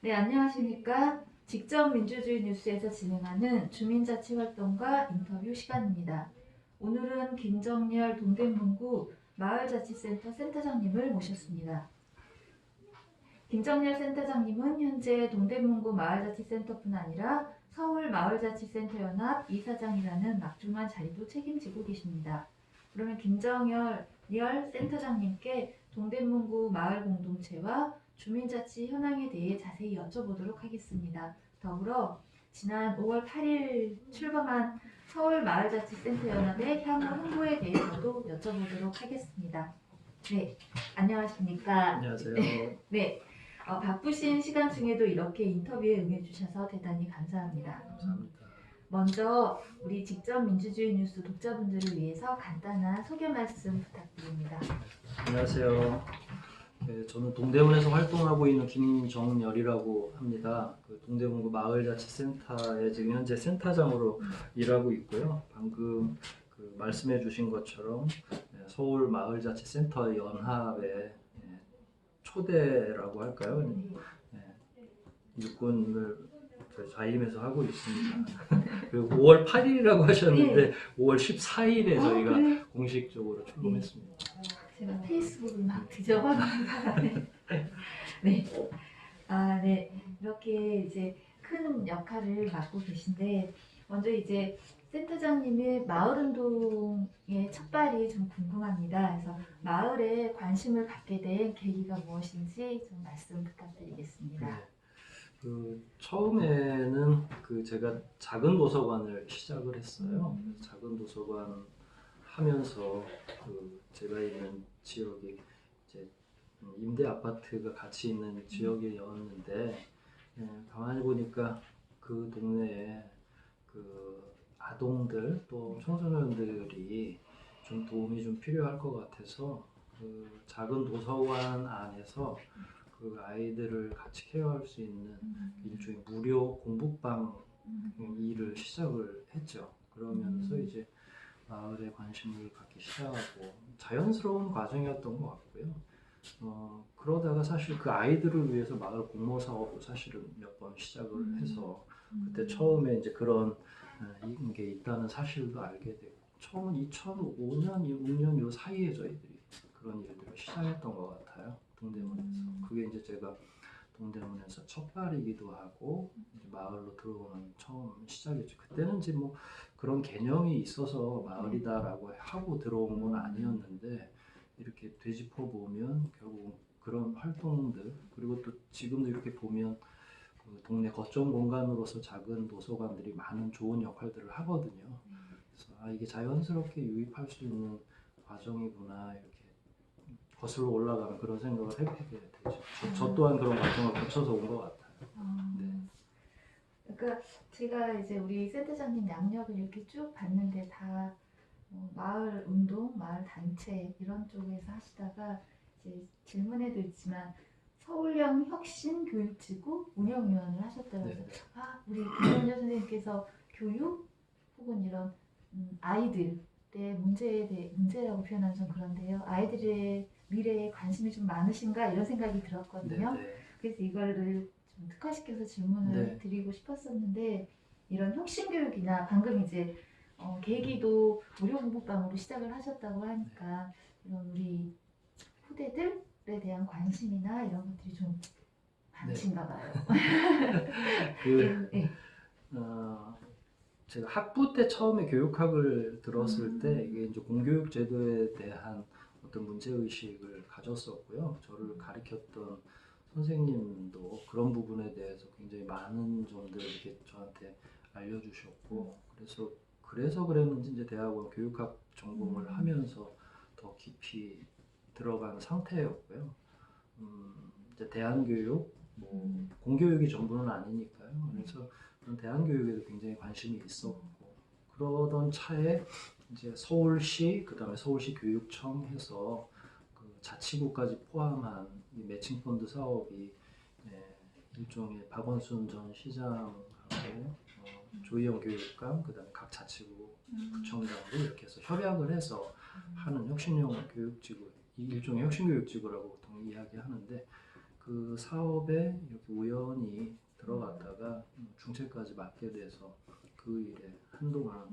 네, 안녕하십니까. 직접 민주주의 뉴스에서 진행하는 주민자치 활동과 인터뷰 시간입니다. 오늘은 김정열 동대문구 마을자치센터 센터장님을 모셨습니다. 김정열 센터장님은 현재 동대문구 마을자치센터뿐 아니라 서울 마을자치센터 연합 이사장이라는 막중한 자리도 책임지고 계십니다. 그러면 김정열 센터장님께 동대문구 마을 공동체와 주민자치 현황에 대해 자세히 여쭤보도록 하겠습니다. 더불어 지난 5월 8일 출범한 서울 마을자치센터 연합의 향후 홍보에 대해서도 여쭤보도록 하겠습니다. 네, 안녕하십니까? 안녕하세요. 네, 바쁘신 시간 중에도 이렇게 인터뷰에 응해주셔서 대단히 감사합니다. 감사합니다. 먼저 우리 직접 민주주의 뉴스 독자분들을 위해서 간단한 소개 말씀 부탁드립니다. 안녕하세요. 네, 저는 동대문에서 활동하고 있는 김정열이라고 합니다. 동대문구 마을자치센터에 지금 현재 센터장으로 일하고 있고요. 방금 말씀해주신 것처럼 서울 마을자치센터 연합의 초대라고 할까요? 네, 일꾼을 자임해서 하고 있습니다. 그리고 5월 8일이라고 하셨는데 5월 14일에 저희가 그래? 공식적으로 출범했습니다. 제가 페이스북을 막 뒤져봐는 바람에 네. 네. 이렇게 이제 큰 역할을 맡고 계신데 먼저 이제 센터장님의 마을운동의 첫발이 좀 궁금합니다. 그래서 마을에 관심을 갖게 된 계기가 무엇인지 좀 말씀 부탁드리겠습니다. 네. 처음에는 제가 작은 도서관을 시작을 했어요. 작은 도서관 하면서 제가 있는 지역이 이제 임대 아파트가 같이 있는 지역이었는데 가만히 보니까 그 동네에 아동들 또 청소년들이 좀 도움이 좀 필요할 것 같아서 작은 도서관 안에서 아이들을 같이 케어할 수 있는 일종의 무료 공부방 일을 시작을 했죠. 그러면서 이제 마을에 관심을 갖기 시작하고 자연스러운 과정이었던 것 같고요. 그러다가 사실 그 아이들을 위해서 마을 공모 사업도 사실은 몇 번 시작을 해서 그때 처음에 이제 그런 게 있다는 사실도 알게 되고 처음은 2005년, 6년 요 사이에 저희들이 그런 일들을 시작했던 것 같아요. 동대문에서. 그게 이제 제가 동대문에서 첫 발이기도 하고 이제 마을로 들어오는 처음 시작이었죠. 그때는 이제 뭐 그런 개념이 있어서 마을이다라고 하고 들어온 건 아니었는데 이렇게 되짚어 보면 결국 그런 활동들 그리고 또 지금도 이렇게 보면 동네 거점 공간으로서 작은 도서관들이 많은 좋은 역할들을 하거든요. 그래서 이게 자연스럽게 유입할 수 있는 과정이구나 이렇게 거슬러 올라가는 그런 생각을 해보게 되죠. 저 또한 그런 과정을 거쳐서 온 것 같아요. 네. 그러니까 제가 이제 우리 센터장님 양력을 이렇게 쭉 봤는데 다 마을 운동, 마을 단체 이런 쪽에서 하시다가 이제 질문에도 있지만 서울형 혁신교육지구 운영위원을 하셨더라고요. 네. 우리 김원효 선생님께서 교육 혹은 이런 아이들의 문제에 대해 문제라고 표현하면 좀 그런데요. 아이들의 미래에 관심이 좀 많으신가 이런 생각이 들었거든요. 네. 그래서 이거를 좀 특화시켜서 질문을 네. 드리고 싶었었는데 이런 혁신교육이나 방금 이제 계기도 무료 공부방으로 시작을 하셨다고 하니까 이런 우리 후대들에 대한 관심이나 이런 것들이 좀 많으신가 봐요. 네. 제가 학부 때 처음에 교육학을 들었을 때 이게 이제 공교육 제도에 대한 어떤 문제 의식을 가졌었고요. 저를 가르쳤던 선생님도 그런 부분에 대해서 굉장히 많은 점들을 이렇게 저한테 알려주셨고 그래서 그랬는지 이제 대학원 교육학 전공을 하면서 더 깊이 들어간 상태였고요. 이제 대안교육, 뭐 공교육이 전부는 아니니까요. 그래서 그런 대안교육에도 굉장히 관심이 있었고 그러던 차에 이제 서울시 그다음에 서울시 교육청 해서 자치구까지 포함한 이 매칭 펀드 사업이 일종의 박원순 전 시장하고 조희영 교육감 그다음에 각 자치구 구청장으로 이렇게 해서 협약을 해서 하는 혁신형 교육지구 일종의 혁신교육지구라고 보통 이야기하는데 그 사업에 이렇게 우연히 들어갔다가 중체까지 맡게 돼서 그 일에 한동안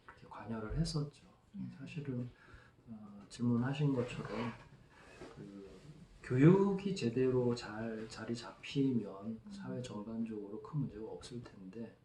이렇게 관여를 했었죠. 사실은 질문하신 것처럼 그 교육이 제대로 잘 자리 잡히면 사회 전반적으로 큰 문제가 없을 텐데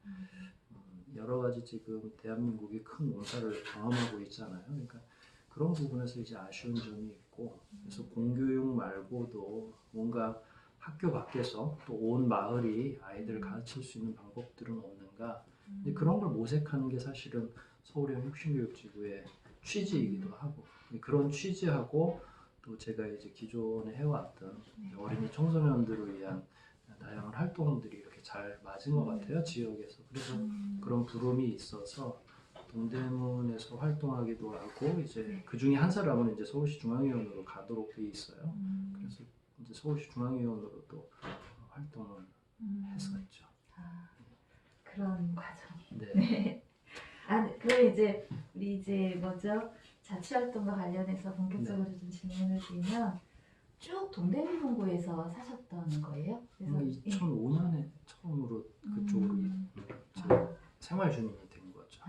여러 가지 지금 대한민국이 큰 농사를 경험하고 있잖아요. 그러니까 그런 부분에서 이제 아쉬운 점이 있고 그래서 공교육 말고도 뭔가 학교 밖에서 또 온 마을이 아이들을 가르칠 수 있는 방법들은 없는가. 근데 그런 걸 모색하는 게 사실은 서울형 혁신교육지구의 취지이기도 하고 그런 취지하고 또 제가 이제 기존에 해왔던 어린이 청소년들을 위한 다양한 활동들이 이렇게 잘 맞은 것 같아요. 지역에서. 그래서 그런 부름이 있어서 동대문에서 활동하기도 하고 이제 그 중에 한 사람은 이제 서울시 중앙위원으로 가도록 돼 있어요. 그래서 이제 서울시 중앙위원으로도 활동을 했었죠. 그런 과정이. 네. 네. 그럼 이제 우리 이제 뭐죠? 자치활동과 관련해서 본격적으로 좀 질문을 드리면 쭉 동대문구에서 사셨던 거예요? 그래서 2005년에 처음으로 그쪽으로 생활 주민이 된 거죠.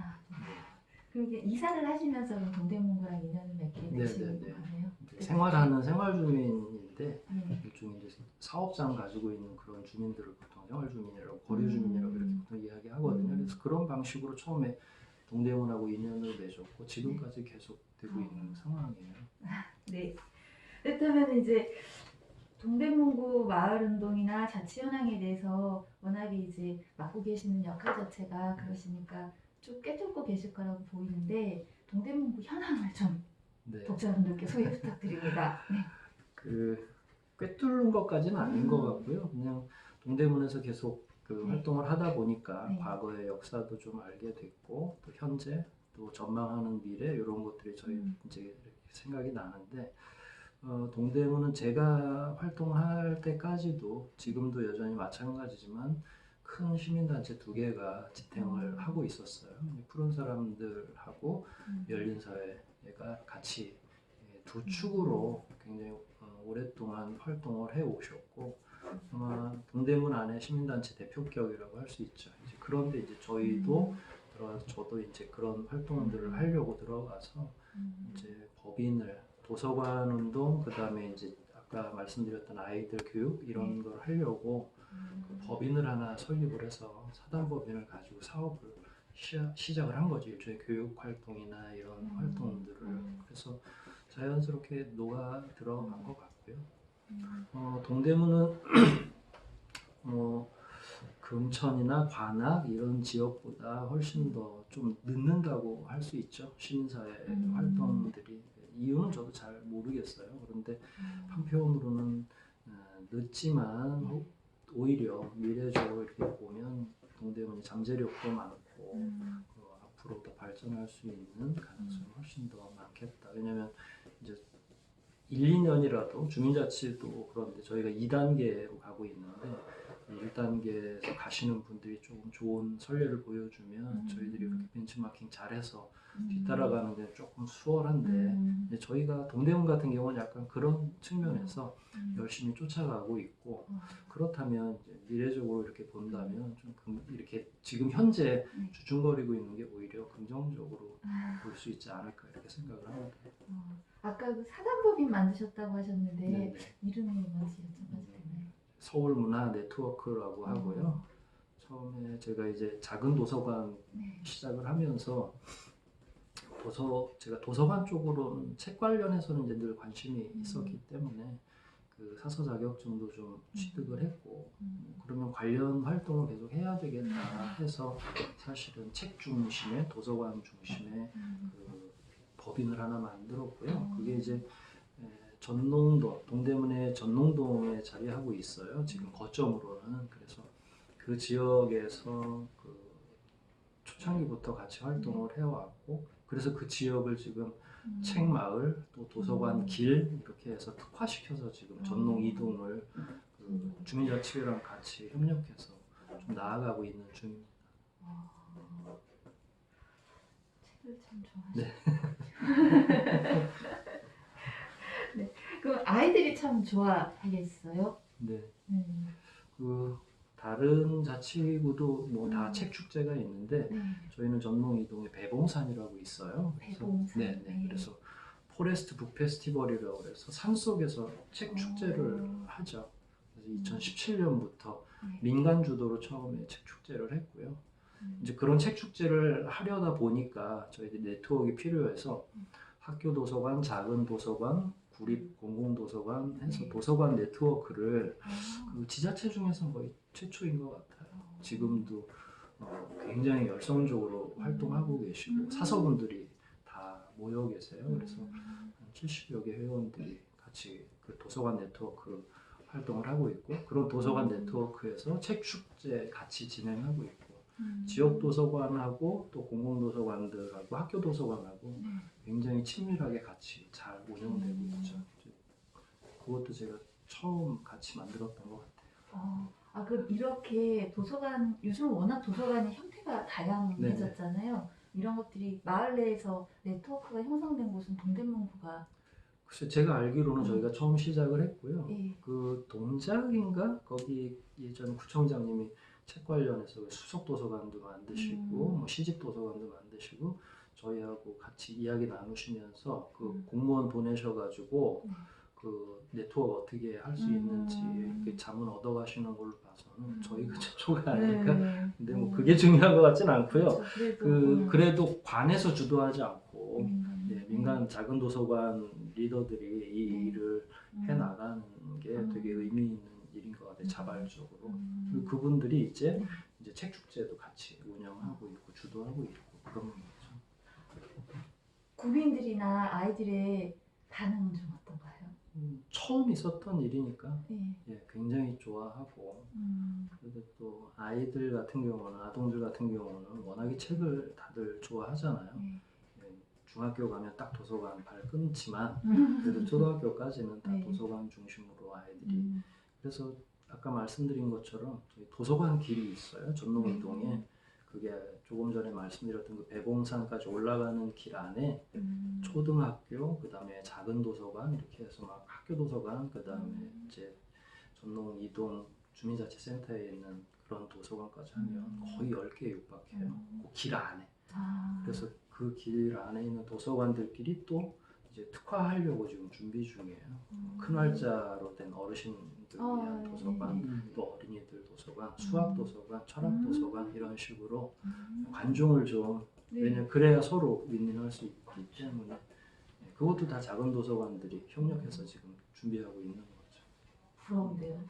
그렇게 이사를 하시면서 그럼 동대문구랑 인연을 맺게 되신 거네요? 생활하는 생활 주민인데 일종의 이제 사업장 가지고 있는 그런 주민들을 보통 생활 주민이라고 거류 주민이라고 이렇게 보통 이야기하거든요. 그래서 그런 방식으로 처음에 동대문하고 인연을 맺었고 지금까지 계속 되고 있는 상황이에요. 네. 그렇다면 이제 동대문구 마을운동이나 자치현황에 대해서 워낙에 이제 맡고 계시는 역할 자체가 그러시니까 쭉 꿰뚫고 계실 거라고 보이는데 동대문구 현황을 좀 독자분들께 소개 부탁드립니다. 네. 그 꿰뚫는 것까지는 아닌 것 같고요. 그냥 동대문에서 계속 그 활동을 하다 보니까 과거의 역사도 좀 알게 됐고 또 현재 또 전망하는 미래 이런 것들이 저희 이제 이렇게 생각이 나는데 동대문은 제가 활동할 때까지도 지금도 여전히 마찬가지지만 큰 시민단체 두 개가 지탱을 하고 있었어요. 푸른 사람들하고 열린사회가 같이 두 축으로 굉장히 오랫동안 활동을 해 오셨고 아마 동대문 안에 시민단체 대표격이라고 할 수 있죠. 이제 그런데 이제 저희도 저도 이제 그런 활동들을 하려고 들어가서 이제 법인을 도서관 운동 그다음에 이제 아까 말씀드렸던 아이들 교육 이런 걸 하려고 그 법인을 하나 설립을 해서 사단법인을 가지고 사업을 시작을 한 거죠. 일종의 교육 활동이나 이런 활동들을 그래서 자연스럽게 녹아 들어간 것 같고요. 동대문은 금천이나 관악 이런 지역보다 훨씬 더 좀 늦는다고 할 수 있죠. 시민사회 활동들이 이유는 저도 잘 모르겠어요. 그런데 한편으로는 늦지만 오히려 미래적으로 이렇게 보면 동대문이 잠재력도 많고 앞으로 더 발전할 수 있는 가능성이 훨씬 더 많겠다. 왜냐하면 이제 1, 2년이라도 주민자치도 그런데 저희가 2단계로 가고 있는데 1단계에서 가시는 분들이 조금 좋은 선례를 보여주면 저희들이 이렇게 벤치마킹 잘해서 뒤따라가는 게 조금 수월한데 저희가 동대문 같은 경우는 약간 그런 측면에서 열심히 쫓아가고 있고 그렇다면 이제 미래적으로 이렇게 본다면 좀 이렇게 지금 현재 주춤거리고 있는 게 오히려 긍정적으로 볼 수 있지 않을까 이렇게 생각을 합니다. 아까 그 사단법인 만드셨다고 하셨는데 이름이 뭔지 여쭤봐도 되나요? 서울문화 네트워크라고 하고요. 처음에 제가 이제 작은 도서관 시작을 하면서 제가 도서관 쪽으로는 책 관련해서는 이제 늘 관심이 있었기 때문에 그 사서 자격증도 좀 취득을 했고 그러면 관련 활동을 계속 해야 되겠다 해서 사실은 책 중심의 도서관 중심의 그 법인을 하나 만들었고요. 그게 이제 전농동, 동대문의 전농동에 자리하고 있어요. 지금 거점으로는. 그래서 그 지역에서 그 초창기부터 같이 활동을 해왔고 그래서 그 지역을 지금 책마을, 또 도서관 길 이렇게 해서 특화시켜서 지금 전농 2동을 그 주민자치회랑 같이 협력해서 좀 나아가고 있는 중입니다. 책을 참 좋아하시죠. 네. 그럼 아이들이 참 좋아하겠어요? 네. 네. 그 다른 자치구도 뭐 다 책 축제가 있는데 네. 저희는 전농 이동에 배봉산이라고 있어요. 그래서 배봉산. 네, 네. 그래서 포레스트 북 페스티벌이라고 해서 산 속에서 책 축제를 하죠. 그래서 2017년부터 네. 민간 주도로 처음에 책 축제를 했고요. 이제 그런 책 축제를 하려다 보니까 저희들이 네트워크가 필요해서 학교 도서관, 작은 도서관, 구립 공공도서관 해서 네. 도서관 네트워크를 아. 그 지자체 중에서 거의 최초인 것 같아요. 지금도 굉장히 열성적으로 활동하고 계시고 사서분들이 다 모여 계세요. 그래서 한 70여 개 회원들이 같이 그 도서관 네트워크 활동을 하고 있고 그런 도서관 네트워크에서 책 축제 같이 진행하고 있고 지역 도서관하고 또 공공도서관들하고 학교 도서관하고 네. 굉장히 친밀하게 같이 잘 운영되고 있죠. 그것도 제가 처음 같이 만들었던 것 같아요. 그럼 이렇게 도서관, 요즘 워낙 도서관의 형태가 다양해졌잖아요. 이런 것들이 마을 내에서 네트워크가 형성된 곳은 동대문구가. 글쎄 제가 알기로는 저희가 처음 시작을 했고요. 예. 그 동작인가 거기 예전 구청장님이 책 관련해서 수석 도서관도 만드시고 뭐 시집 도서관도 만드시고 저희하고 같이 이야기 나누시면서 그 공무원 보내셔가지고 그 네트워크 어떻게 할 수 있는지 그 자문 얻어가시는 걸로 봐서는 저희가 최초가 아닐까. 네. 근데 뭐 그게 중요한 것 같진 않고요. 그래도, 그래도 관에서 주도하지 않고 민간. 민간 작은 도서관 리더들이 이 일을 해 나가는 게 되게 의미 있는 일인 것 같아요. 자발적으로. 그리고 그분들이 이제 책 축제도 같이 운영하고 있고 주도하고 있고 그런 거죠. 국민들이나 아이들의 반응은 좀 어떤가요? 처음 있었던 일이니까 네. 예, 굉장히 좋아하고 그리고 또 아이들 같은 경우는 아동들 같은 경우는 워낙에 책을 다들 좋아하잖아요. 네. 예, 중학교 가면 딱 도서관 발 끊지만 그래도 초등학교까지는 다 네. 도서관 중심으로 아이들이 그래서 아까 말씀드린 것처럼 저희 도서관 길이 있어요. 전농이동에 그게 조금 전에 말씀드렸던 그 배봉산까지 올라가는 길 안에 초등학교, 그 다음에 작은 도서관 이렇게 해서 막 학교 도서관, 그 다음에 이제 전농 이동 주민자치센터에 있는 그런 도서관까지 하면 거의 10개에 육박해요. 그 길 안에. 그래서 그 길 안에 있는 도서관들끼리 또 이제 특화하려고 지금 준비 중이에요. 큰 활자로 된 어르신들 위한 도서관, 또 어린이들 도서관, 수학 도서관, 철학 도서관 이런 식으로 관중을 좀 왜냐면 그래야 서로 윈윈할 수 있기 때문에 그것도 다 작은 도서관들이 협력해서 지금 준비하고 있는 거죠. 부러운데요.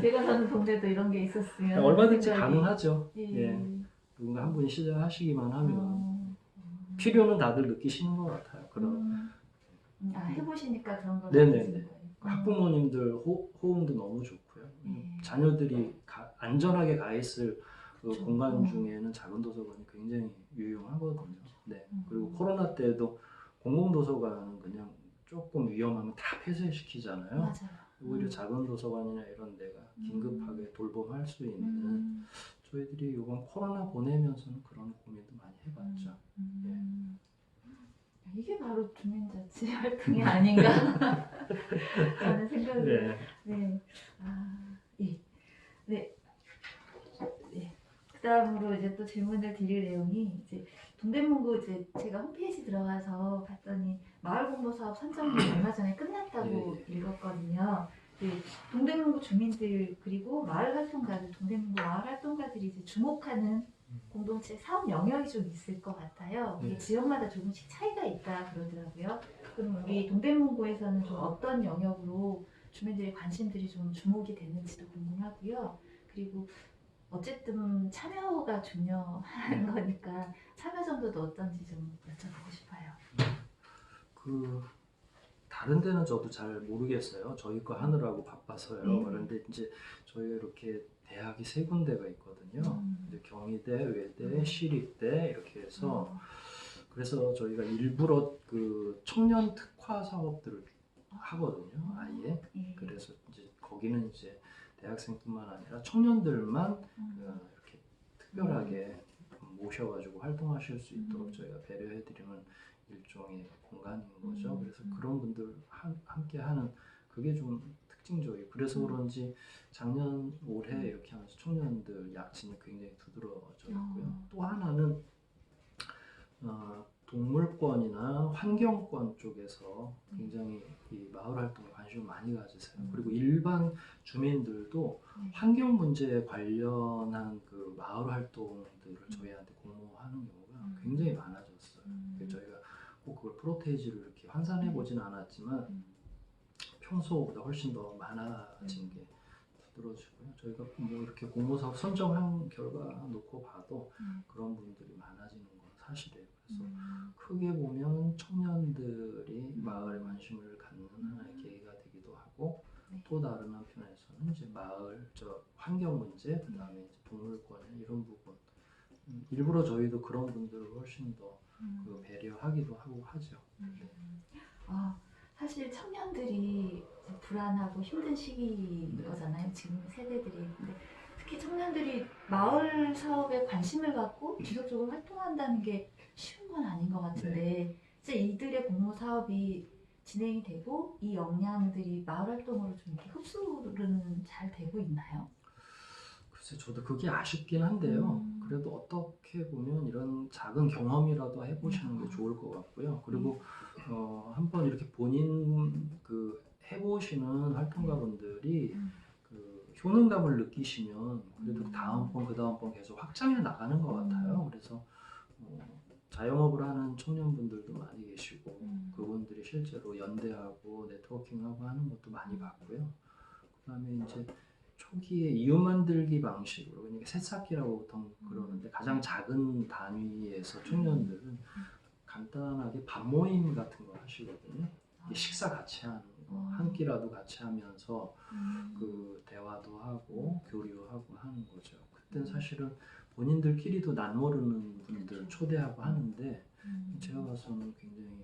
제가 사는 동네도 이런 게 있었으면 얼마든지 생각이. 가능하죠. 예. 예. 누군가 한 분이 시작하시기만 하면 필요는 다들 느끼시는 것 같아요. 그런 해보시니까 그런 걸 네네네. 느끼시는 거예요. 학부모님들 호응도 너무 좋고요. 자녀들이 자녀들이 가 있을 그 그렇죠. 공간 중에는 작은 도서관이 굉장히 유용하거든요. 네. 그리고 코로나 때도 공공도서관은 그냥 조금 위험하면 다 폐쇄시키잖아요. 맞아요. 오히려 작은 도서관이나 이런 데가 긴급하게 돌봄할 수 있는 저희들이 이번 코로나 보내면서는 그런 고민도 많이 해봤죠. 예. 이게 바로 주민자치 활동이 아닌가 라는 생각을. 네. 네. 예. 네. 그다음으로 이제 또 질문을 드릴 내용이 이제 동대문구 이제 제가 홈페이지 들어가서 봤더니 마을 공모 사업 선정이 얼마 전에 끝났다고 읽었거든요. 동대문구 주민들 그리고 마을 활동가들, 동대문구 마을 활동가들이 이제 주목하는 공동체 사업 영역이 좀 있을 것 같아요. 이게 지역마다 조금씩 차이가 있다 그러더라고요. 그럼 우리 동대문구에서는 좀 어떤 영역으로 주민들의 관심들이 좀 주목이 됐는지도 궁금하고요. 그리고 어쨌든 참여가 중요한 거니까 참여 정도도 어떤지 좀 여쭤보고 싶어요. 다른 데는 저도 잘 모르겠어요. 저희 거 하느라고 바빠서요. 네. 그런데 이제 저희가 이렇게 대학이 3군데가 있거든요. 이제 경희대, 외대, 시립대 이렇게 해서 그래서 저희가 일부러 그 청년 특화 사업들을 하거든요. 아예. 그래서 이제 거기는 이제 대학생뿐만 아니라 청년들만 이렇게 특별하게 모셔가지고 활동하실 수 있도록 저희가 배려해드리는 일종의 공간인 거죠. 그래서 그런 분들 함께 하는 그게 좀 특징적이에요. 그래서 그런지 작년 올해 이렇게 하면서 청년들 약진이 굉장히 두드러져 있고요. 또 하나는 동물권이나 환경권 쪽에서 굉장히 이 마을 활동에 관심을 많이 가지세요. 그리고 일반 주민들도 환경 문제에 관련한 그 마을 활동들을 저희한테 공모하는 경우가 굉장히 많아졌어요. 그래서 저희가 꼭 그걸 프로테이지로 이렇게 환산해 보진 않았지만 평소보다 훨씬 더 많아진 게 두드러지고요. 저희가 뭐 이렇게 공모사업 선정한 결과 놓고 봐도 그런 분들이 많아지는 건 사실이에요. 그래서 크게 보면 청년들이 마을에 관심을 갖는 하나의 계기가 되기도 하고 또 다른 한편에서는 이제 마을 환경 문제 그다음에 이제 동물권 이런 부분 일부러 저희도 그런 분들을 훨씬 더 그 배려하기도 하고 하죠. 네. 사실 청년들이 이제 불안하고 힘든 시기인 네. 거잖아요. 지금 세대들이. 근데 특히 청년들이 마을 사업에 관심을 갖고 지속적으로 활동한다는 게 쉬운 건 아닌 것 같은데 이제 이들의 공모 사업이 진행이 되고 이 역량들이 마을 활동으로 좀 이렇게 흡수는 잘 되고 있나요? 글쎄 저도 그게 아쉽긴 한데요. 그래도 어떻게 보면 이런 작은 경험이라도 해보시는 게 좋을 것 같고요. 그리고 한번 이렇게 본인 그 해보시는 활동가분들이 그 효능감을 느끼시면 그래도 다음번 그 다음번 계속 확장해 나가는 것 같아요. 그래서 자영업을 하는 청년분들도 많이 계시고 그분들이 실제로 연대하고 네트워킹하고 하는 것도 많이 봤고요. 그다음에 이제 초기에 이웃 만들기 방식으로 그러니까 새싹기라고 보통 그러는데 가장 작은 단위에서 청년들은 간단하게 밥 모임 같은 거 하시거든요. 식사 같이 하는 거, 한 끼라도 같이 하면서 그 대화도 하고 교류하고 하는 거죠. 그땐 사실은 본인들끼리도 낯모르는 분들 초대하고 하는데 제가 봐서는 굉장히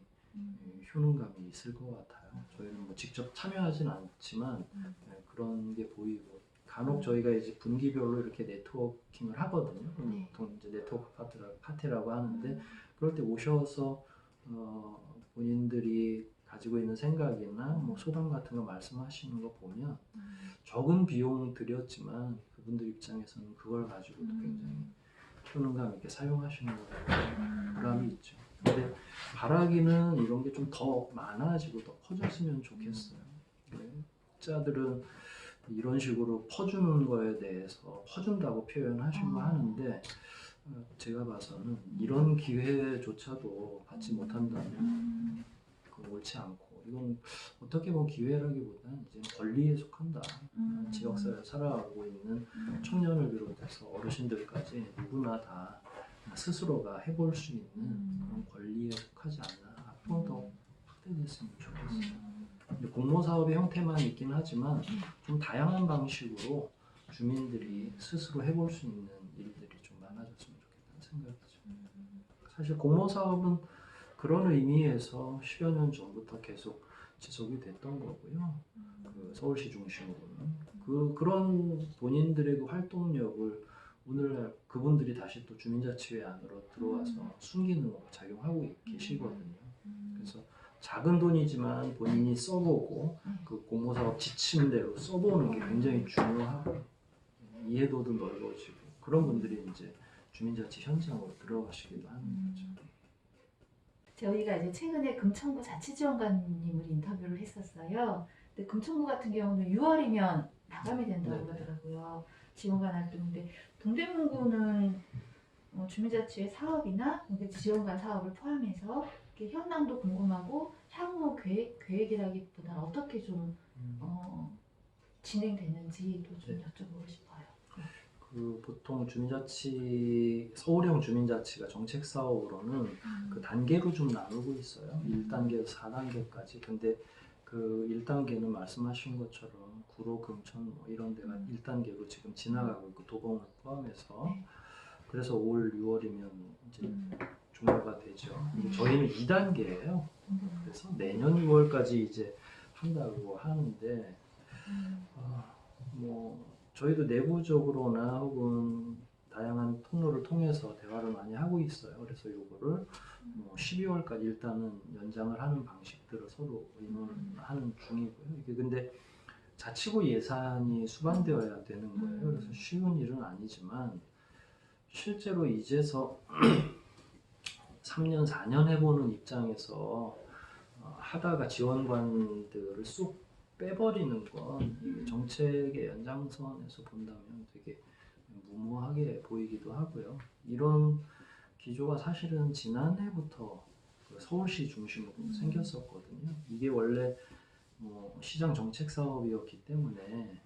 효능감이 있을 것 같아요. 저희는 뭐 직접 참여하진 않지만 그런 게 보이고 간혹 저희가 이제 분기별로 이렇게 네트워킹을 하거든요. 보통 이제 네트워크 파티라고 하는데 그럴 때 오셔서 본인들이 가지고 있는 생각이나 뭐 소감 같은 거 말씀하시는 거 보면 적은 비용 들였지만 그분들 입장에서는 그걸 가지고도 굉장히 효능감 있게 사용하시는 거라고 보람이 있죠. 근데 바라기는 이런 게 좀 더 많아지고 더 퍼졌으면 좋겠어요. 학자들은 이런 식으로 퍼주는 거에 대해서 퍼준다고 표현하시고 하는데 제가 봐서는 이런 기회조차도 받지 못한다면 옳지 않고 이건 어떻게 보면 기회라기보다는 이제 권리에 속한다. 지역사회에 살아가고 있는 청년을 비롯해서 어르신들까지 누구나 다 스스로가 해볼 수 있는 그런 권리에 속하지 않나. 앞으로 더 확대됐으면 좋겠어요. 공모 사업의 형태만 있긴 하지만 좀 다양한 방식으로 주민들이 스스로 해볼 수 있는 일들이 좀 많아졌으면 좋겠다는 생각이죠. 사실 공모 사업은 그런 의미에서 10여 년 전부터 계속 지속이 됐던 거고요. 그 서울시 중심으로는 그런 본인들의 그 활동력을 오늘날 그분들이 다시 또 주민자치회 안으로 들어와서 순기능으로 작용하고 계시거든요. 그래서 작은 돈이지만 본인이 써보고 그 공모사업 지침대로 써보는 게 굉장히 중요하고 이해도도 넓어지고 그런 분들이 이제 주민자치 현장으로 들어가시기도 하는 거죠. 저희가 이제 최근에 금천구 자치지원관님을 인터뷰를 했었어요. 근데 금천구 같은 경우는 6월이면 마감이 된다고 그러더라고요. 지원관 활동인데 동대문구는 주민자치회 사업이나 지원관 사업을 포함해서 이렇게 현황도 궁금하고 향후 계획이라기보다는 어떻게 좀 진행되는지도 좀 여쭤보고 싶어요. 그 보통 서울형 주민자치가 정책 사업으로는 그 단계로 좀 나누고 있어요. 1단계에서 4단계까지. 근데 그 1단계는 말씀하신 것처럼 구로, 금천 뭐 이런 데가 1단계로 지금 지나가고 있고 도봉을 포함해서 그래서 올 6월이면 이제 종료가 되죠. 저희는 2단계예요. 그래서 내년 6월까지 이제 한다고 하는데 뭐 저희도 내부적으로나 혹은 다양한 통로를 통해서 대화를 많이 하고 있어요. 그래서 이거를 뭐 12월까지 일단은 연장을 하는 방식들을 서로 의논하는 중이고요. 이게 근데 자치구 예산이 수반되어야 되는 거예요. 그래서 쉬운 일은 아니지만 실제로 이제서 3년, 4년 해보는 입장에서 하다가 지원관들을 쑥 빼버리는 건 이게 정책의 연장선에서 본다면 되게 무모하게 보이기도 하고요. 이런 기조가 사실은 지난해부터 그 서울시 중심으로 생겼었거든요. 이게 원래 뭐 시장 정책 사업이었기 때문에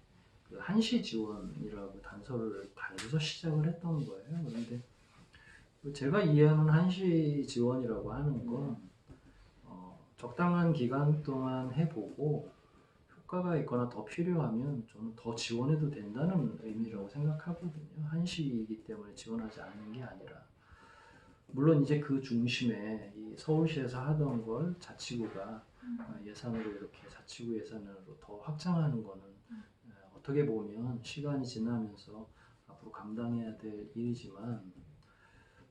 그 한시 지원이라고 단서를 달고서 시작을 했던 거예요. 그런데 그 제가 이해하는 한시 지원이라고 하는 건 적당한 기간 동안 해보고 효과가 있거나 더 필요하면 저는 더 지원해도 된다는 의미라고 생각하거든요. 한시이기 때문에 지원하지 않는 게 아니라 물론 이제 그 중심에 이 서울시에서 하던 걸 자치구가 예산으로 이렇게 자치구 예산으로 더 확장하는 거는 어떻게 보면 시간이 지나면서 앞으로 감당해야 될 일이지만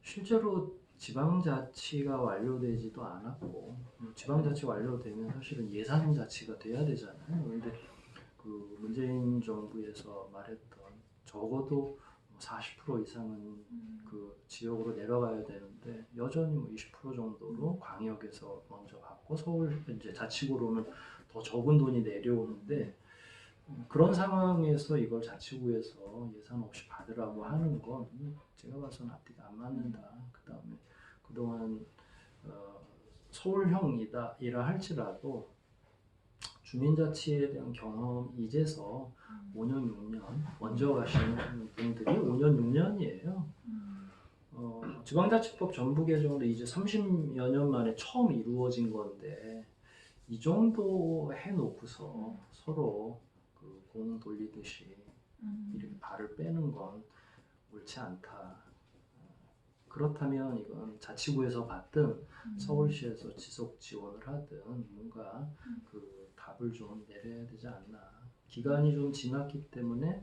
실제로 지방자치가 완료되지도 않았고 지방자치 완료되면 사실은 예산자치가 돼야 되잖아요. 그런데 그 문재인 정부에서 말했던 적어도 40% 이상은 그 지역으로 내려가야 되는데 여전히 뭐 20% 정도로 광역에서 먼저 받고 서울 이제 자치구로는 더 적은 돈이 내려오는데 그런 상황에서 이걸 자치구에서 예산 없이 받으라고 하는 건 제가 봐서는 앞뒤가 안 맞는다. 그 다음에 그동안 서울형이다 이라 할지라도 주민자치에 대한 경험 이제서 5년, 6년 먼저 가시는 분들이 5년, 6년이에요. 지방자치법 전부 개정도 이제 30여 년 만에 처음 이루어진 건데 이 정도 해놓고서 서로 그 공 돌리듯이 이렇게 발을 빼는 건 옳지 않다. 그렇다면 이건 자치구에서 받든 서울시에서 지속 지원을 하든 뭔가 그 답을 좀 내려야 되지 않나. 기간이 좀 지났기 때문에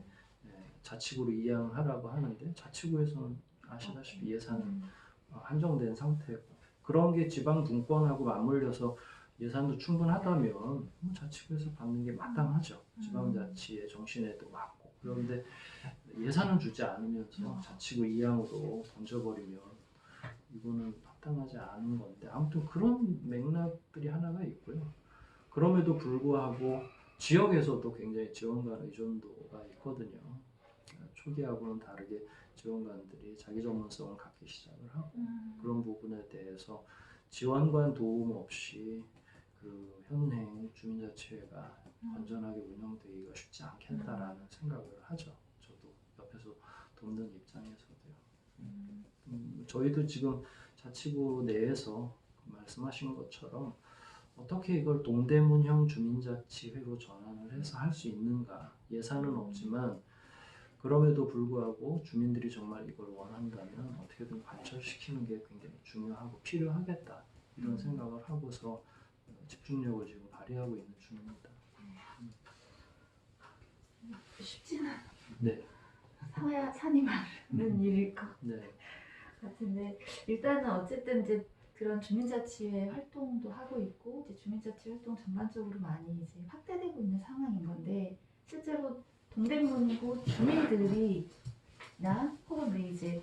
자치구로 이양하라고 하는데 자치구에서는 아시다시피 예산은 한정된 상태고 그런 게 지방 분권하고 맞물려서 예산도 충분하다면 뭐 자치구에서 받는 게 마땅하죠. 지방자치의 정신에도 맞고. 그런데 예산을 주지 않으면서 자치구 이양으로 던져버리면 이거는 합당하지 않은 건데 아무튼 그런 맥락들이 하나가 있고요. 그럼에도 불구하고 지역에서도 굉장히 지원관 의존도가 있거든요. 초기하고는 다르게 지원관들이 자기 전문성을 갖기 시작을 하고 그런 부분에 대해서 지원관 도움 없이 그 현행 주민자치회가 건전하게 운영되기가 쉽지 않겠다라는 생각을 하죠. 저도 옆에서 돕는 입장에서도요. 저희도 지금 자치구 내에서 말씀하신 것처럼 어떻게 이걸 동대문형 주민자치회로 전환을 해서 할 수 있는가. 예산은 없지만 그럼에도 불구하고 주민들이 정말 이걸 원한다면 어떻게든 관철시키는 게 굉장히 중요하고 필요하겠다. 이런 생각을 하고서 집중력을 지금 발휘하고 있는 중입니다. 쉽지는 네. 사야 산이 많은 일일 것 네. 같은데 일단은 어쨌든 이제 그런 주민자치회 활동도 하고 있고 이제 주민자치 활동 전반적으로 많이 이제 확대되고 있는 상황인 건데 실제로 동대문구 주민들이나 혹은 우리 이제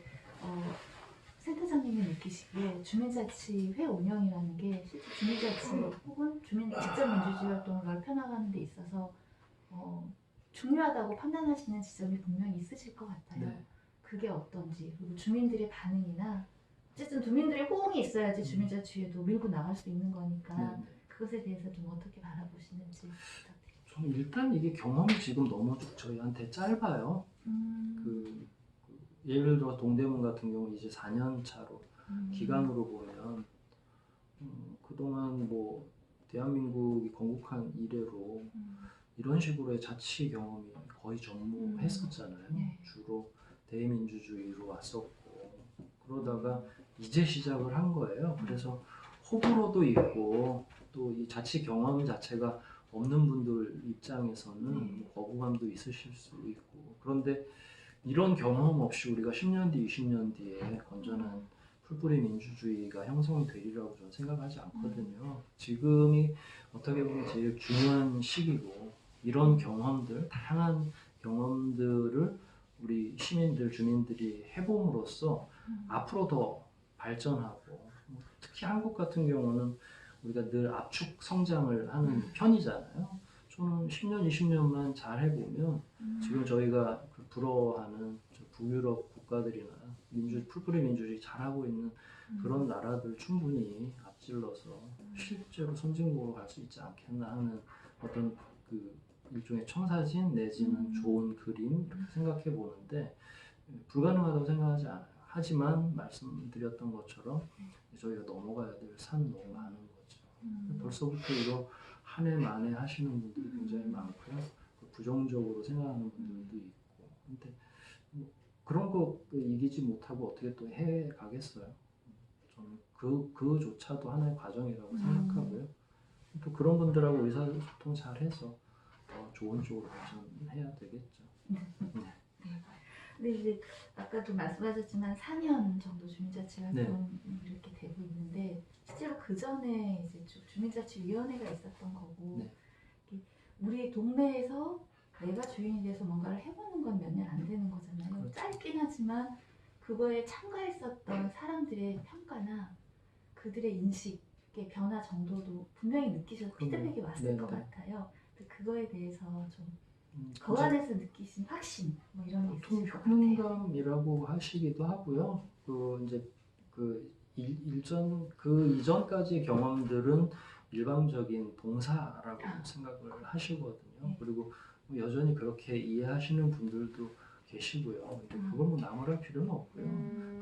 센터장님이 느끼시기에 주민자치회 운영이라는 게 실제 주민자치 혹은 주민 직접 민주주의 활동을 넓혀나가는 데 있어서 중요하다고 판단하시는 지점이 분명히 있으실 것 같아요. 네. 그게 어떤지 그리고 주민들의 반응이나 어쨌든 주민들의 호응이 있어야지 주민자치회도 밀고 나갈 수 있는 거니까 네. 그것에 대해서 좀 어떻게 바라보시는지 부탁드립니다. 좀 일단 이게 경험이 지금 너무 저희한테 짧아요. 예를 들어 동대문 같은 경우 이제 4년 차로 기간으로 보면 그동안 뭐 대한민국이 건국한 이래로 이런 식으로의 자치 경험이 거의 전무했었잖아요. 네. 주로 대민주주의로 왔었고 그러다가 이제 시작을 한 거예요. 그래서 호불호도 있고 또 이 자치 경험 자체가 없는 분들 입장에서는 뭐 거부감도 있으실 수 있고 그런데 이런 경험 없이 우리가 10년 뒤, 20년 뒤에 건전한 풀뿌리 민주주의가 형성이 되리라고 저는 생각하지 않거든요. 지금이 어떻게 보면 제일 중요한 시기고 이런 경험들, 다양한 경험들을 우리 시민들, 주민들이 해봄으로써 앞으로 더 발전하고, 특히 한국 같은 경우는 우리가 늘 압축 성장을 하는 편이잖아요. 저는 10년, 20년만 잘 해보면 지금 저희가 그 부러워하는 저 북유럽 국가들이나 풀뿌리 민주주의 잘하고 있는 그런 나라들 충분히 앞질러서 실제로 선진국으로 갈 수 있지 않겠나 하는 어떤 그 일종의 청사진 내지는 좋은 그림 이렇게 생각해 보는데 불가능하다고 생각하지 않아요. 하지만 말씀드렸던 것처럼 저희가 넘어가야 될 산 너무 많은 거죠. 벌써부터 이거 한 해 만에 하시는 분들이 굉장히 많고요. 부정적으로 생각하는 분들도 있고. 근데 뭐 그런 거 이기지 못하고 어떻게 또 해 가겠어요. 저는 그조차도 하나의 과정이라고 생각하고요. 또 그런 분들하고 의사소통 잘 해서 더 좋은 쪽으로 발전해야 되겠죠. 네. 근데 이제 아까도 말씀하셨지만 4년 정도 주민자치 활동 이렇게 되고 있는데 실제로 그 전에 이제 주민자치위원회가 있었던 거고 네. 우리 동네에서 내가 주인이 돼서 뭔가를 해보는 건 몇 년 안 되는 거잖아요. 그렇죠. 짧긴 하지만 그거에 참가했었던 사람들의 평가나 그들의 인식의 변화 정도도 분명히 느끼셔서 피드백이 왔을 것 같아요. 그거에 대해서 좀 거안에서 느끼신 확신 뭐 이런 게 보통 있으실 것 같아요. 효능감이라고 하시기도 하고요. 그 이제 그 이전까지의 경험들은 일방적인 봉사라고 생각을 하시거든요. 그리고 여전히 그렇게 이해하시는 분들도 계시고요. 근데 그건 뭐 나무랄 필요는 없고요.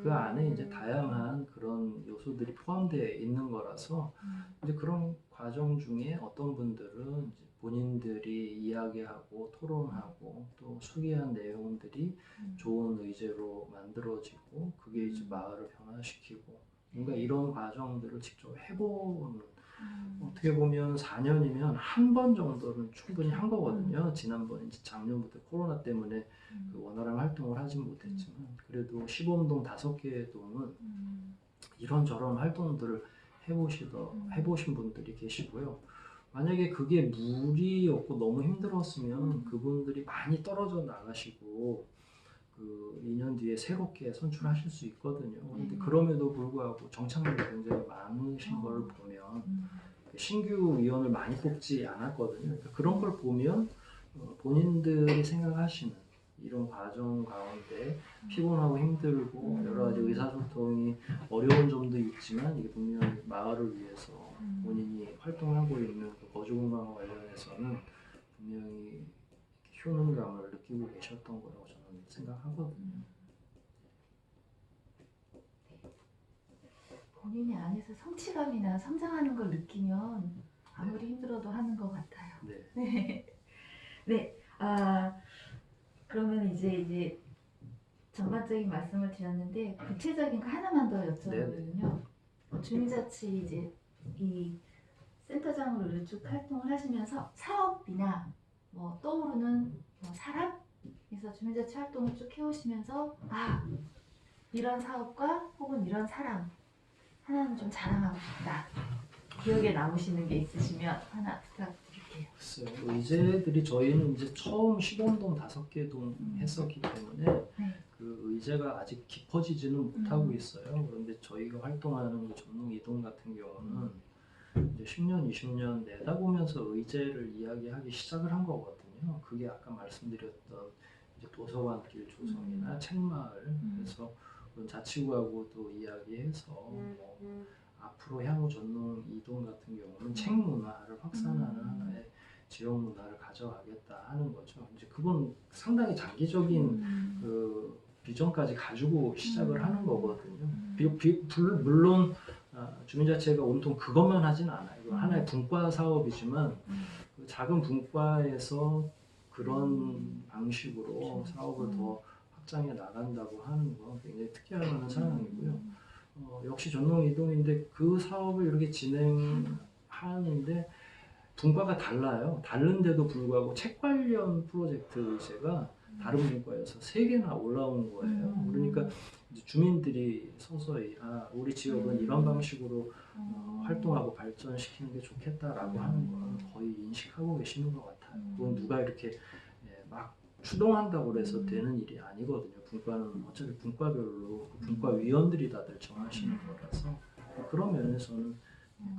그 안에 이제 다양한 그런 요소들이 포함되어 있는 거라서 이제 그런 과정 중에 어떤 분들은 이제 본인들이 이야기하고 토론하고 또 소개한 내용들이 좋은 의제로 만들어지고 그게 이제 마을을 변화시키고 뭔가 이런 과정들을 직접 해보는 어떻게 보면 4년이면 한 번 정도는 충분히 한 거거든요. 지난번 이제 작년부터 코로나 때문에 그 원활한 활동을 하진 못했지만 그래도 시범동 5개의 동은 이런저런 활동들을 해보신 분들이 계시고요. 만약에 그게 무리였고 너무 힘들었으면 그분들이 많이 떨어져 나가시고 그 2년 뒤에 새롭게 선출하실 수 있거든요. 근데 그럼에도 불구하고 정착률이 굉장히 많으신 걸 보면 신규 위원을 많이 뽑지 않았거든요. 그러니까 그런 걸 보면 본인들이 생각하시는 이런 과정 가운데 피곤하고 힘들고 여러 가지 의사소통이 어려운 점도 있지만 이게 분명히 마을을 위해서 본인이 활동하고 있는 그 거주공간과 관련해서는 분명히 효능감을 느끼고 계셨던 거라고 저는 생각하거든요. 본인이 안에서 성취감이나 성장하는 걸 느끼면 아무리 힘들어도 하는 것 같아요. 네. 네. 그러면 이제 전반적인 말씀을 드렸는데 구체적인 거 하나만 더 여쭤보면요. 주민자치 이제 이 센터장으로 쭉 활동을 하시면서 사업이나 뭐 떠오르는 뭐 사람? 그래서 주민자치 활동을 쭉 해오시면서 이런 사업과 혹은 이런 사람 하나는 좀 자랑하고 싶다. 기억에 남으시는 게 있으시면 하나 부탁드릴게요. 글쎄요. 의제들이 저희는 이제 처음 시범동 5개 동 했었기 때문에 그 의제가 아직 깊어지지는 못하고 있어요. 그런데 저희가 활동하는 그 전농 이동 같은 경우는 이제 10년, 20년 내다보면서 의제를 이야기하기 시작을 한 거거든요. 그게 아까 말씀드렸던 이제 도서관길 조성이나 책마을 그래서 자치구하고도 이야기해서 뭐 앞으로 향후 전농 이동 같은 경우는 책 문화를 확산하는 하나의 지역 문화를 가져가겠다 하는 거죠. 이제 그건 상당히 장기적인 그 비전까지 가지고 시작을 하는 거거든요. 물론 주민자치가 온통 그것만 하진 않아요. 이거 하나의 분과 사업이지만 그 작은 분과에서 그런 방식으로 사업을 더 확장해 나간다고 하는 건 굉장히 특이할 만한 상황이고요. 역시 전농 이동인데 그 사업을 이렇게 진행하는데 분과가 달라요. 다른데도 불구하고 책 관련 프로젝트 의제가 다른 분과에서 3개나 올라온 거예요. 그러니까 이제 주민들이 서서히 우리 지역은 이런 방식으로 활동하고 발전시키는 게 좋겠다라고 하는 건 거의 인식하고 계시는 것 같아요. 같아요. 그건 누가 이렇게 막 추동한다고 해서 되는 일이 아니거든요. 분과는 어차피 분과별로 분과위원들이 다들 정하시는 거라서 그런 면에서는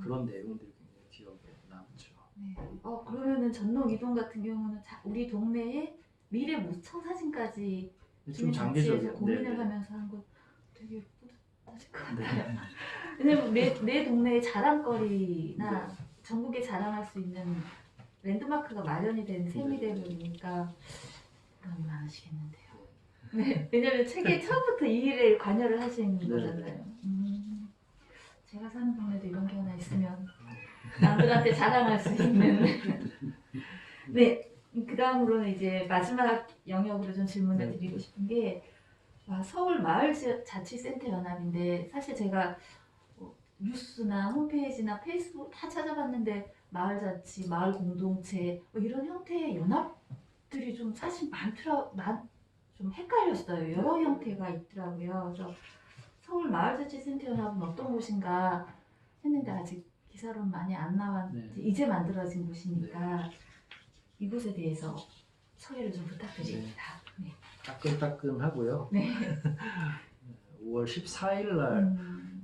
그런 내용들이 굉장히 기억에 남죠. 네. 그러면은 전동 이동 같은 경우는 우리 동네에 미래 모청 사진까지 좀 주민자치에서 장기적인 고민을 네네. 하면서 한 거 되게 뿌듯하실 것 같아요. 네. 왜냐면 내 동네의 자랑거리나 네. 전국에 자랑할 수 있는 랜드마크가 마련이 된 셈이 네. 되버리니까 부담이 많으시겠는데요. 네, 왜냐면 책에 처음부터 이 일에 관여를 하신 네. 거잖아요. 제가 사는 동네도 이런 게 하나 있으면 남들한테 자랑할 수 있는. 네, 그 다음으로는 이제 마지막 영역으로 좀 질문을 네. 드리고 싶은 게 서울 마을자치센터 연합인데 사실 제가 뉴스나 홈페이지나 페이스북 다 찾아봤는데 마을자치, 마을공동체 이런 형태의 연합들이 좀 사실 좀 헷갈렸어요. 여러 형태가 있더라고요. 그래서 서울 마을자치센터 연합은 어떤 곳인가 했는데 아직 기사로는 많이 안 나왔는데 네. 이제 만들어진 곳이니까 이곳에 대해서 소개를 좀 부탁드립니다. 네. 따끈따끈하고요. 네. 5월 14일 날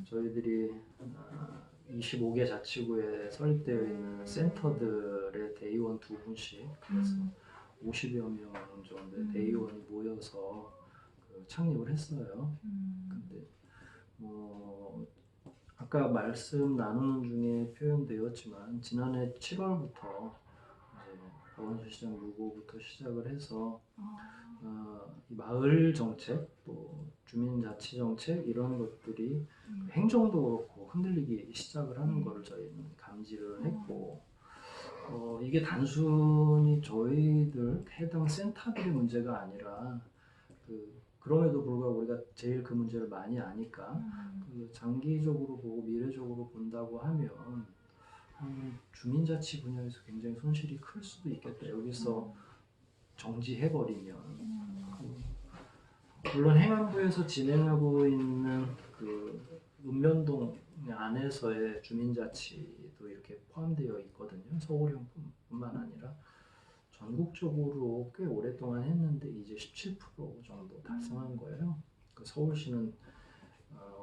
저희들이 25개 자치구에 설립되어 있는 센터들의 대의원 2분씩 그래서 50여 명 정도의 대의원이 모여서 창립을 했어요. 근데 아까 말씀 나누는 중에 표현되었지만 지난해 7월부터 이제 박원순 시장 요구부터 시작을 해서 이 마을 정책, 또 주민자치 정책 이런 것들이 행정도 그렇고 흔들리기 시작을 하는 것을 저희는 감지를 했고 이게 단순히 저희들 해당 센터들의 문제가 아니라 그럼에도 불구하고 우리가 제일 그 문제를 많이 아니까 장기적으로 보고 미래적으로 본다고 하면 주민자치 분야에서 굉장히 손실이 클 수도 있겠다. 여기서 정지해버리면 물론 행안부에서 진행하고 있는 읍면동 안에서의 주민자치도 이렇게 포함되어 있거든요. 서울형뿐만 아니라 전국적으로 꽤 오랫동안 했는데 이제 17% 정도 달성한 거예요. 서울시는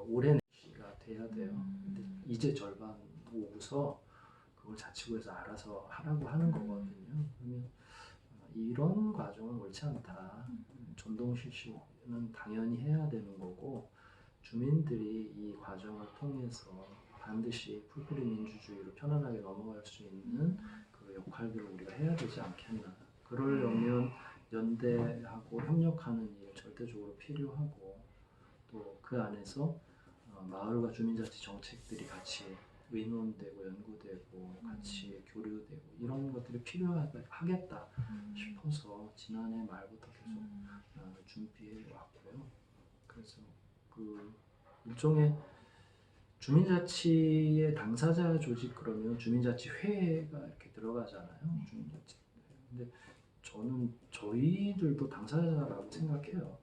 올해 내시가 돼야 돼요. 근데 이제 절반 오고서 그걸 자치구에서 알아서 하라고 하는 거거든요. 그러면 이런 과정은 옳지 않다. 전동 실시는 당연히 해야 되는 거고 주민들이 이 과정을 통해서 반드시 풀뿌리 민주주의로 편안하게 넘어갈 수 있는 그 역할들을 우리가 해야 되지 않겠나. 그러려면 연대하고 협력하는 일 절대적으로 필요하고 또 그 안에서 마을과 주민자치 정책들이 같이 의논되고 연구되고 같이 교류되고 이런 것들이 필요하겠다 싶어서 지난해 말부터 계속 준비해 왔고요. 그래서 일종의 주민자치의 당사자 조직 그러면 주민자치회가 이렇게 들어가잖아요. 주민자치. 근데 저는 저희들도 당사자라고 생각해요.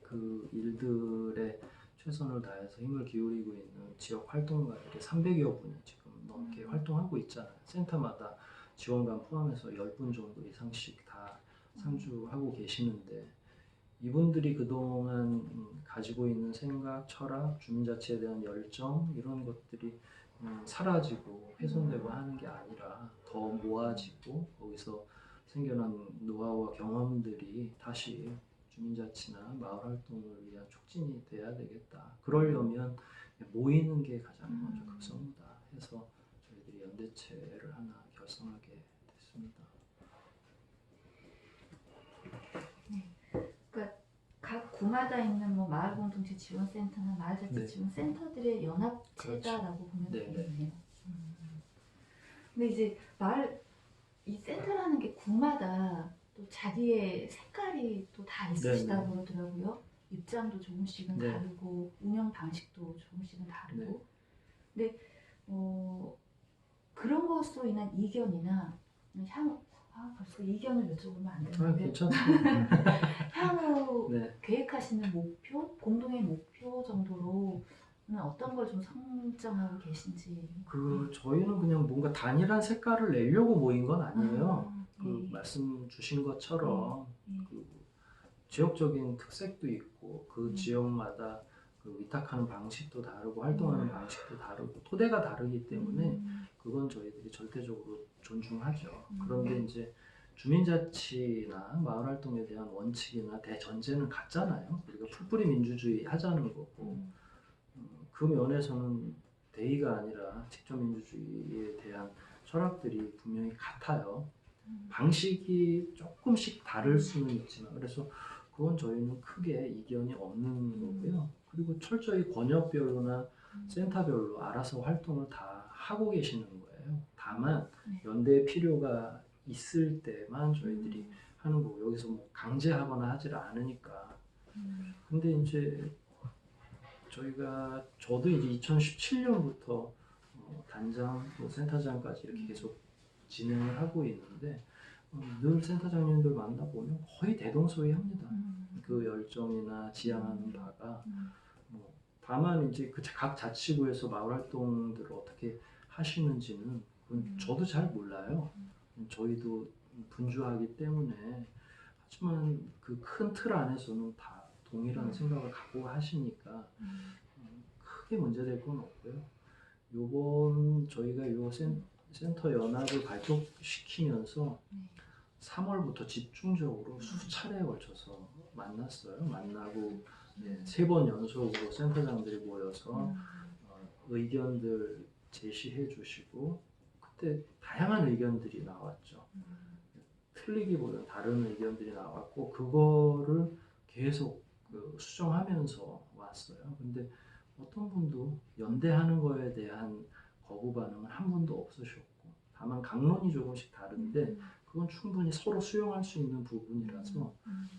그 일들에 최선을 다해서 힘을 기울이고 있는 지역 활동가들이 300여 분이 지금 넘게 활동하고 있잖아요. 센터마다 지원관 포함해서 10분 정도 이상씩 다 상주하고 계시는데 이분들이 그동안 가지고 있는 생각, 철학, 주민자치에 대한 열정 이런 것들이 사라지고 훼손되고 하는 게 아니라 더 모아지고 거기서 생겨난 노하우와 경험들이 다시 주민자치나 마을 활동을 위한 촉진이 돼야 되겠다. 그러려면 모이는 게 가장 먼저 급선무다 해서 저희들이 연대체를 하나 결성하게 됐습니다. 그러니까 각 구마다 있는 뭐 마을 공동체 지원센터나 마을자치 지원센터들의 연합체다라고 보면 되겠네요. 근데 이제 이 센터라는 게 구마다 또 자기의 색깔이 또 다 있으시다고 그러더라고요. 입장도 조금씩은 다르고 운영 방식도 조금씩은 다르고. 근데 그런 것으로 인한 이견이나 벌써 이견을 여쭤보면 안 되는데 괜찮습니다. 향후 계획하시는 목표, 공동의 목표 정도로는 어떤 걸 좀 설정하고 계신지. 저희는 그냥 뭔가 단일한 색깔을 내려고 모인 건 아니에요. 그 네. 말씀 주신 것처럼 네. 그 지역적인 특색도 있고 그 네. 지역마다 그 위탁하는 방식도 다르고 활동하는 방식도 다르고 토대가 다르기 때문에 그건 저희들이 절대적으로 존중하죠. 그런데 이제 주민자치나 마을활동에 대한 원칙이나 대전제는 같잖아요. 우리가 풀뿌리 민주주의 하자는 거고 그 면에서는 대의가 아니라 직접민주주의에 대한 철학들이 분명히 같아요. 방식이 조금씩 다를 수는 있지만 그래서 그건 저희는 크게 이견이 없는 거고요. 그리고 철저히 권역별로나 센터별로 알아서 활동을 다 하고 계시는 거예요. 다만 연대의 필요가 있을 때만 저희들이 하는 거고 여기서 뭐 강제하거나 하지를 않으니까. 근데 이제 저도 이제 2017년부터 단장 또 센터장까지 이렇게 계속 진행을 하고 있는데 늘 센터장님들 만나보면 거의 대동소이합니다. 그 열정이나 지향하는 바가 뭐 다만 이제 그 각 자치구에서 마을 활동들을 어떻게 하시는지는 그건 저도 잘 몰라요. 저희도 분주하기 때문에 하지만 그 큰 틀 안에서는 다 동일한 생각을 갖고 하시니까 크게 문제될 건 없고요. 요번 저희가 요 센터 연합을 발족시키면서 3월부터 집중적으로 수차례에 걸쳐서 만났어요. 만나고 네, 3번 연속으로 센터장들이 모여서 의견들 제시해 주시고 그때 다양한 의견들이 나왔죠. 틀리기보다는 다른 의견들이 나왔고 그거를 계속 수정하면서 왔어요. 근데 어떤 분도 연대하는 거에 대한 거부 반응은 한 분도 없으셨고 다만 강론이 조금씩 다른데 그건 충분히 서로 수용할 수 있는 부분이라서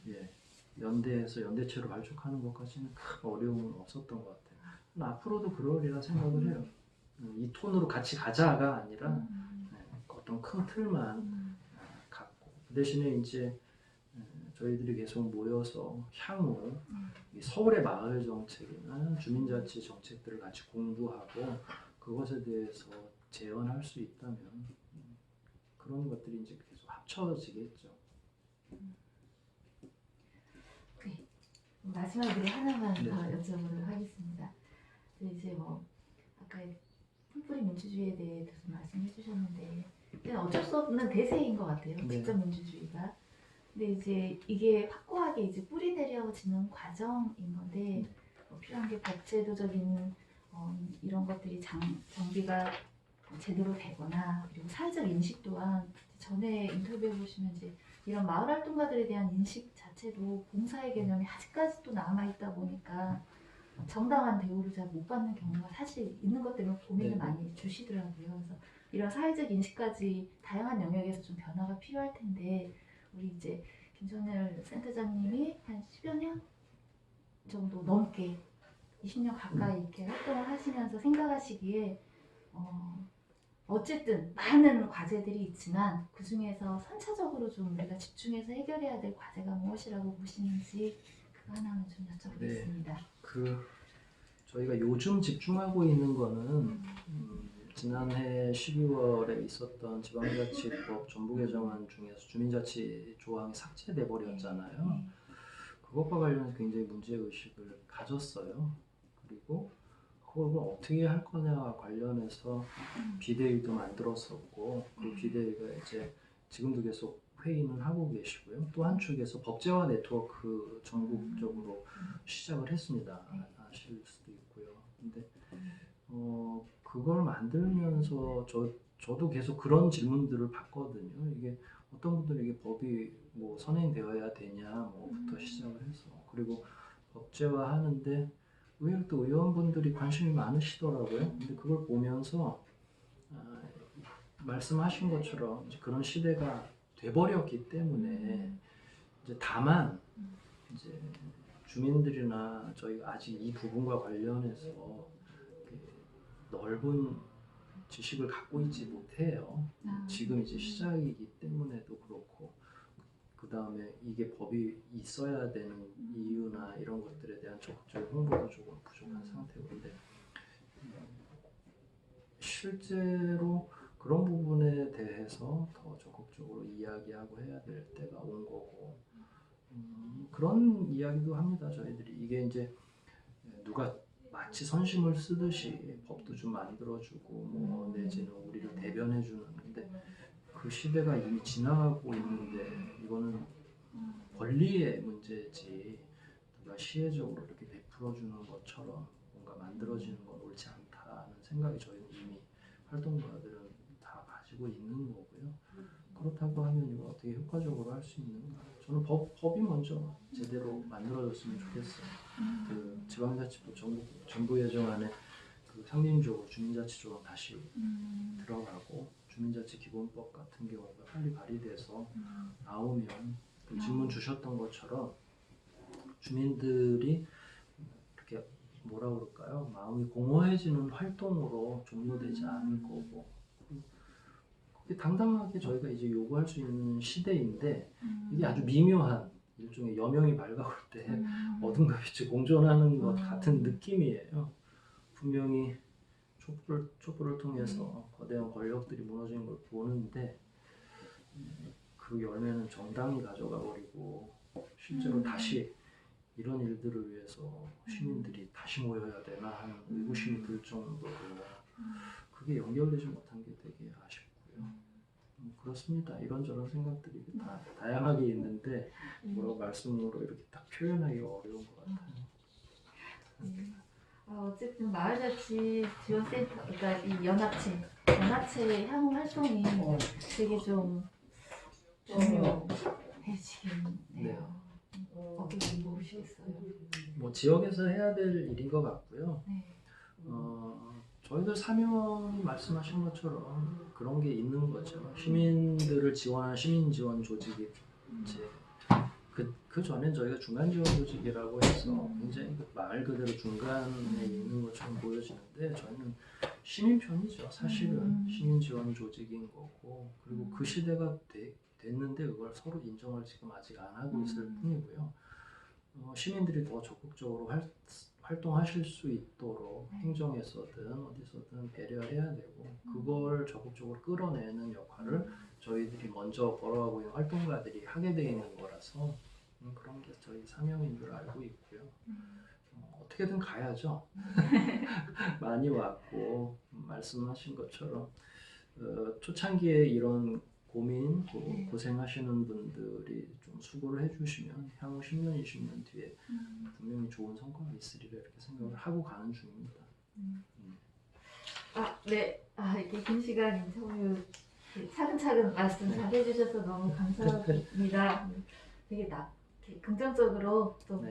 예, 연대에서 연대체로 발족하는 것까지는 큰 어려움은 없었던 것 같아요. 앞으로도 그러리라 생각을 해요. 이 톤으로 같이 가자가 아니라 어떤 큰 틀만 갖고 그 대신에 이제 저희들이 계속 모여서 향후 이 서울의 마을 정책이나 주민자치 정책들을 같이 공부하고 그것에 대해서 재현할 수 있다면 그런 것들이 이제 계속 합쳐지겠죠. 네. 마지막으로 하나만 네. 더 여쭤보도록 하겠습니다. 이제 뭐 아까 풀뿌리 민주주의에 대해서 말씀해 주셨는데 그냥 어쩔 수 없는 대세인 것 같아요. 네. 직접 민주주의가. 근데 이제 이게 확고하게 이제 뿌리 내려지는 과정인 건데 뭐 필요한 게 법제도적인 이런 것들이 정비가 제대로 되거나 그리고 사회적 인식 또한 전에 인터뷰해 보시면 이제 이런 마을 활동가들에 대한 인식 자체도 봉사의 개념이 아직까지도 남아 있다 보니까 정당한 대우를 잘 못 받는 경우가 사실 있는 것 때문에 고민을 네. 많이 주시더라고요. 그래서 이런 사회적 인식까지 다양한 영역에서 좀 변화가 필요할 텐데 우리 이제 김선열 센터장님이 한 10여 년 정도 넘게 20년 가까이 이렇게 활동을 하시면서 생각하시기에 어쨌든 많은 과제들이 있지만 그 중에서 선차적으로 좀 우리가 집중해서 해결해야 될 과제가 무엇이라고 보시는지 그거 하나만 좀 여쭤보겠습니다. 저희가 요즘 집중하고 있는 거는 지난해 12월에 있었던 지방자치법 전부 개정안 중에서 주민자치 조항이 삭제돼 버렸잖아요. 그것과 관련해서 굉장히 문제의식을 가졌어요. 그리고 그걸 어떻게 할 거냐와 관련해서 비대위도 만들었었고 그 비대위가 이제 지금도 계속 회의는 하고 계시고요. 또 한쪽에서 법제화 네트워크 전국적으로 시작을 했습니다. 아실 수도 있고요. 근데 그걸 만들면서 저도 계속 그런 질문들을 받거든요. 이게 어떤 분들은 이게 법이 뭐 선행되어야 되냐 뭐부터 시작을 해서 그리고 법제화 하는데 의외로 또 의원분들이 관심이 많으시더라고요. 근데 그걸 보면서 말씀하신 것처럼 이제 그런 시대가 돼버렸기 때문에 이제 다만 이제 주민들이나 저희가 아직 이 부분과 관련해서 넓은 지식을 갖고 있지 못해요. 지금 이제 시작이기 때문에도 그렇고 그 다음에 이게 법이 있어야 되는 이유나 이런 것들에 대한 적극적인 홍보도 조금 부족한 상태고 근데 실제로 그런 부분에 대해서 더 적극적으로 이야기하고 해야 될 때가 온 거고 그런 이야기도 합니다. 저희들이 이게 이제 누가 마치 선심을 쓰듯이 법도 좀 만들어주고 뭐 내지는 우리를 대변해주는 근데 그 시대가 이미 지나가고 있는데 이거는 권리의 문제지 누가 시혜적으로 이렇게 베풀어주는 것처럼 뭔가 만들어지는 건 옳지 않다는 생각이 저희는 이미 활동가들은 다 가지고 있는 거고요. 그렇다고 하면 이거 어떻게 효과적으로 할 수 있는가? 저는 법이 먼저 제대로 만들어졌으면 좋겠어요. 그 지방자치법 정부 예정안에 그 상징적으로 주민자치조항 다시 들어가고 주민자치 기본법 같은 경우가 빨리 발의돼서 나오면 그 질문 주셨던 것처럼 주민들이 이렇게 뭐라 그럴까요? 마음이 공허해지는 활동으로 종료되지 않을 거고 당당하게 저희가 이제 요구할 수 있는 시대인데 이게 아주 미묘한 일종의 여명이 밝아올 때 어둠과 빛이 공존하는 것 같은 느낌이에요. 분명히 촛불을 통해서 거대한 권력들이 무너지는 걸 보는데 그 열매는 정당이 가져가 버리고 실제로 다시 이런 일들을 위해서 시민들이 다시 모여야 되나 하는 의구심이 들 정도로 그게 연결되지 못한 게 되게 아쉽고요. 그렇습니다. 이런저런 생각들이 다 다양하게 있는데 뭐라고 말씀으로 이렇게 딱 표현하기가 어려운 것 같아요. 어쨌든 마을자치 지원센터, 그러니까 이 연합체 향후 활동이 되게 좀 중요해지겠네요. 어떻게 보시겠어요? 뭐 지역에서 해야 될 일인 것 같고요. 네. 저희들 사명이 말씀하신 것처럼 그런 게 있는 거죠. 시민들을 지원하는 시민 지원 조직이 이제 그 전엔 저희가 중간 지원 조직이라고 해서 굉장히 말 그대로 중간에 있는 것처럼 보여지는데 저희는 시민 편이죠. 사실은 시민 지원 조직인 거고 그리고 그 시대가 됐는데 그걸 서로 인정을 지금 아직 안 하고 있을 뿐이고요. 시민들이 더 적극적으로 활동하실 수 있도록 행정에서든 어디서든 배려해야 되고 그걸 적극적으로 끌어내는 역할을 저희들이 먼저 걸어가고 있는 활동가들이 하게 되어 있는 거라서 그런 게 저희 사명인 줄 알고 있고요. 어떻게든 가야죠. 많이 왔고 말씀하신 것처럼 초창기에 이런 고민, 고생하시는 분들이 좀 수고를 해주시면 향후 10년, 20년 뒤에 분명히 좋은 성과가 있으리라 이렇게 생각을 하고 가는 중입니다. 네. 이렇게 긴 시간 인터뷰 차근차근 말씀 잘 해주셔서 너무 감사합니다. 되게 이렇게 긍정적으로 또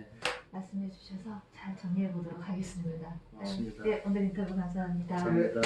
말씀해 주셔서 잘 정리해 보도록 하겠습니다. 고맙습니다. 네, 오늘 인터뷰 감사합니다. 감사합니다.